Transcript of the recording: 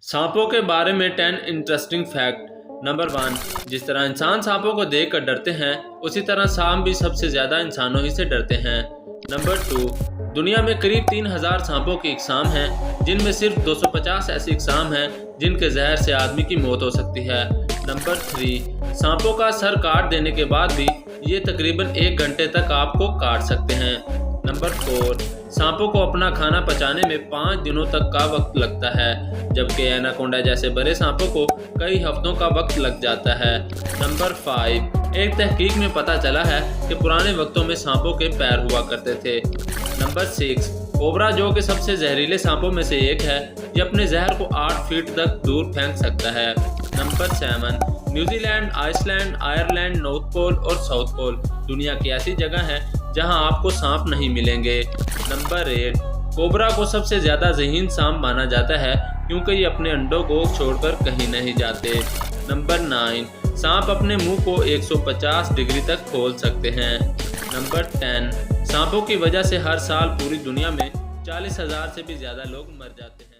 सांपों के बारे में 10 इंटरेस्टिंग फैक्ट। नंबर 1, जिस तरह इंसान सांपों को देखकर डरते हैं उसी तरह सांप भी सबसे ज़्यादा इंसानों ही से डरते हैं। नंबर 2, दुनिया में करीब 3000 सांपों की अक़साम हैं, जिनमें सिर्फ 250 ऐसी अक़साम हैं जिनके जहर से आदमी की मौत हो सकती है। नंबर 3, सांपों का सर काट देने के बाद भी ये तकरीबन 1 घंटे तक आपको काट सकते हैं। नंबर 4, सांपों को अपना खाना पचाने में 5 दिनों तक का वक्त लगता है, जबकि एनाकोंडा जैसे बड़े सांपों को कई हफ्तों का वक्त लग जाता है। नंबर 5, एक तहकीक में पता चला है कि पुराने वक्तों में सांपों के पैर हुआ करते थे। नंबर 6, कोबरा जो कि सबसे जहरीले सांपों में से एक है, ये अपने जहर को 8 फीट तक दूर फेंक सकता है। Number 7, New Zealand, Iceland, Ireland, north pole और साउथ पोल दुनिया की ऐसी जगह है जहां आपको सांप नहीं मिलेंगे। नंबर 8, कोबरा को सबसे ज़्यादा ज़हीन सांप माना जाता है क्योंकि ये अपने अंडों को छोड़कर कहीं नहीं जाते। नंबर 9, सांप अपने मुंह को 150 डिग्री तक खोल सकते हैं। नंबर 10, सांपों की वजह से हर साल पूरी दुनिया में 40,000 से भी ज़्यादा लोग मर जाते हैं।